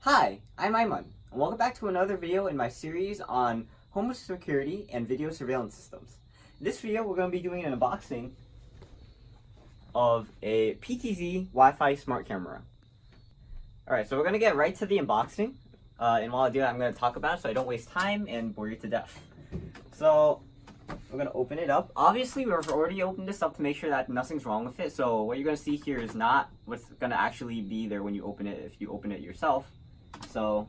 Hi, I'm Ayman, and welcome back to another video in my series on home security and video surveillance systems. In this video, we're going to be doing an unboxing of a PTZ Wi-Fi Smart Camera. Alright, so we're going to get right to the unboxing, and while I do that, I'm going to talk about it so I don't waste time and bore you to death. So, we're going to open it up. Obviously, we've already opened this up to make sure that nothing's wrong with it, so what you're going to see here is not what's going to actually be there when you open it if you open it yourself. So,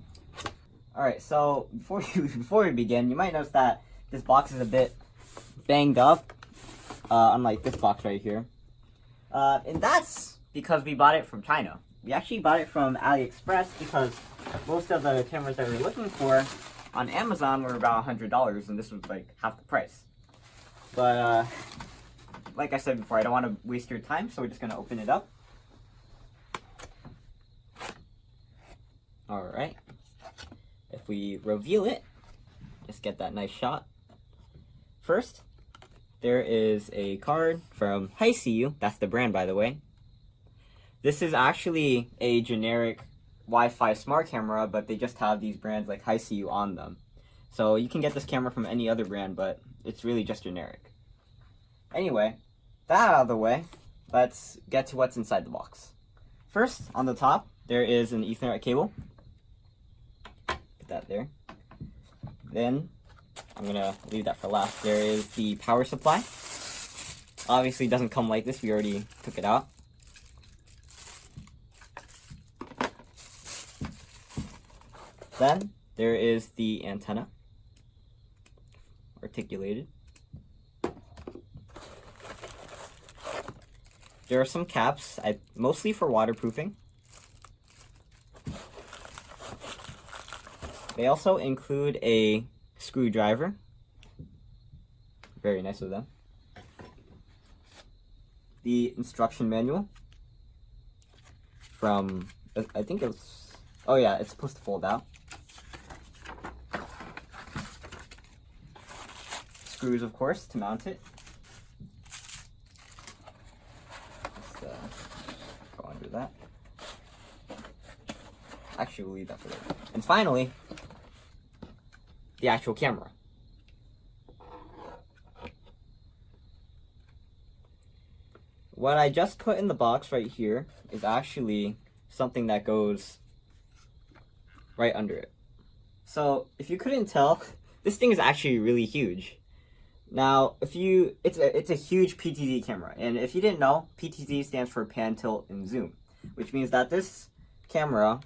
alright, so before we begin, you might notice that this box is a bit banged up, unlike this box right here. And that's because we bought it from China. We actually bought it from AliExpress because most of the cameras that we were looking for on Amazon were about $100, and this was like half the price. But, like I said before, I don't want to waste your time, so we're just going to open it up. Alright, if we reveal it, just get that nice shot. First, there is a card from HiCu, that's the brand by the way. This is actually a generic Wi-Fi smart camera, but they just have these brands like HiCu on them. So you can get this camera from any other brand, but it's really just generic. Anyway, that out of the way, let's get to what's inside the box. First, on the top, there is an Ethernet cable. That there. Then I'm gonna leave that for last. There is the power supply. Obviously it doesn't come like this, we already took it out. Then there is the antenna, articulated. There are some caps, mostly for waterproofing. They also include a screwdriver. Very nice of them. The instruction manual from, I think it was, oh yeah, it's supposed to fold out. Screws, of course, to mount it. Let's go under that. Actually, we'll leave that for later. And finally, the actual camera. What I just put in the box right here is actually something that goes right under it. So if you couldn't tell, this thing is actually really huge. Now, it's a huge PTZ camera, and if you didn't know, PTZ stands for pan, tilt, and zoom, which means that this camera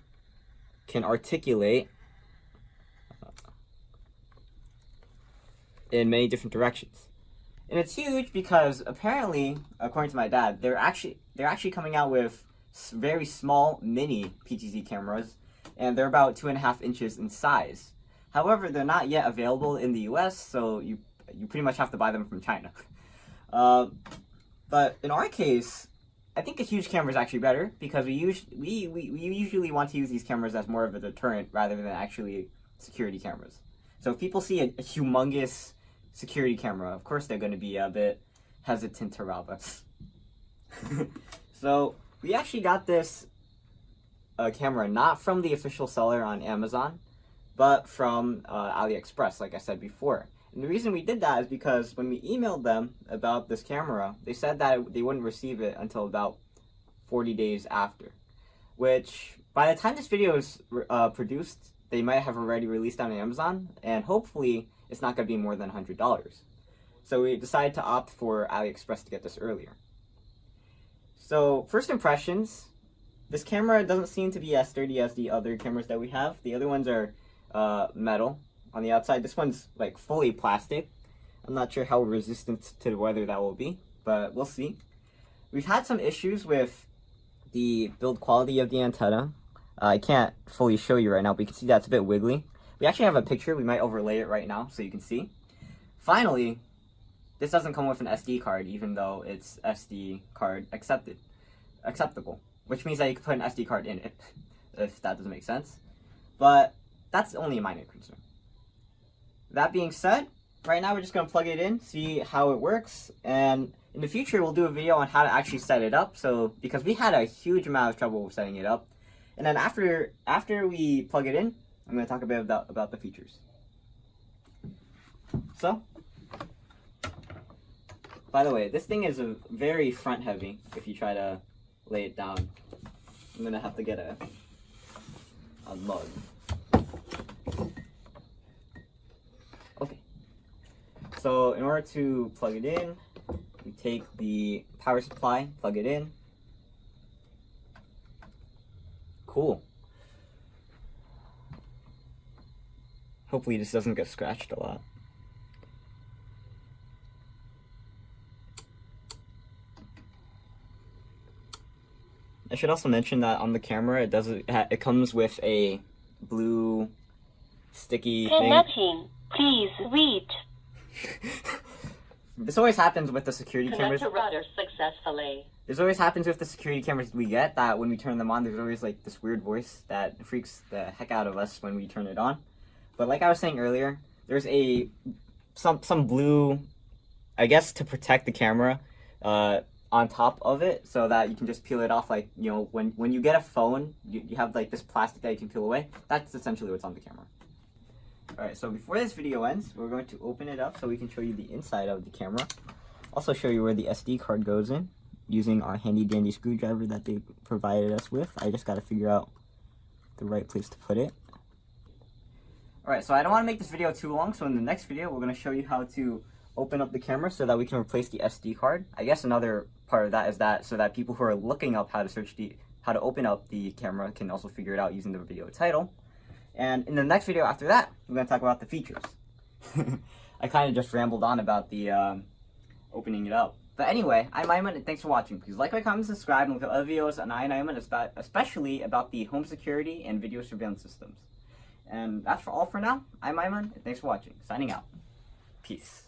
can articulate in many different directions. And it's huge because apparently, according to my dad, they're actually coming out with very small mini PTZ cameras, and they're about 2.5 inches in size. However, they're not yet available in the US, so you pretty much have to buy them from China. But in our case, I think a huge camera is actually better because we usually want to use these cameras as more of a deterrent rather than actually security cameras. So if people see a humongous security camera, of course they're going to be a bit hesitant to rob us. So we actually got this camera not from the official seller on Amazon, but from AliExpress, like I said before. And the reason we did that is because when we emailed them about this camera, they said that they wouldn't receive it until about 40 days after. Which, by the time this video is produced, they might have already released on Amazon, and hopefully it's not going to be more than $100. So we decided to opt for AliExpress to get this earlier. So, first impressions, this camera doesn't seem to be as sturdy as the other cameras that we have. The other ones are metal on the outside. This one's like fully plastic. I'm not sure how resistant to the weather that will be, but we'll see. We've had some issues with the build quality of the antenna. I can't fully show you right now, but you can see that's a bit wiggly. We actually have a picture. We might overlay it right now so you can see. Finally, this doesn't come with an SD card, even though it's SD card acceptable, which means that you can put an SD card in it, if that doesn't make sense. But that's only a minor concern. That being said, right now we're just going to plug it in, see how it works, and in the future we'll do a video on how to actually set it up. So because we had a huge amount of trouble with setting it up, And then after we plug it in, I'm going to talk a bit about the features. So, by the way, this thing is a very front heavy if you try to lay it down. I'm going to have to get a mug. Okay. So in order to plug it in, you take the power supply, plug it in. Cool. Hopefully this doesn't get scratched a lot. I should also mention that on the camera it comes with a blue sticky thing. Connecting. Please wait. This always happens with the security cameras. Connect to router successfully. This always happens with the security cameras we get, that when we turn them on, there's always like this weird voice that freaks the heck out of us when we turn it on. But like I was saying earlier, there's some blue, I guess, to protect the camera on top of it, so that you can just peel it off. Like, you know, when you get a phone, you have like this plastic that you can peel away. That's essentially what's on the camera. Alright, so before this video ends, we're going to open it up so we can show you the inside of the camera. Also show you where the SD card goes in, using our handy dandy screwdriver that they provided us with. I just gotta figure out the right place to put it. Alright, so I don't want to make this video too long, so in the next video we're going to show you how to open up the camera so that we can replace the SD card. I guess another part of that is that so that people who are looking up how to open up the camera can also figure it out using the video title. And in the next video after that, we're going to talk about the features. I kind of just rambled on about the opening it up. But anyway, I'm Iman, and thanks for watching. Please like, comment, subscribe, and look at other videos on Iman, especially about the home security and video surveillance systems. And that's all for now. I'm Iman, and thanks for watching. Signing out. Peace.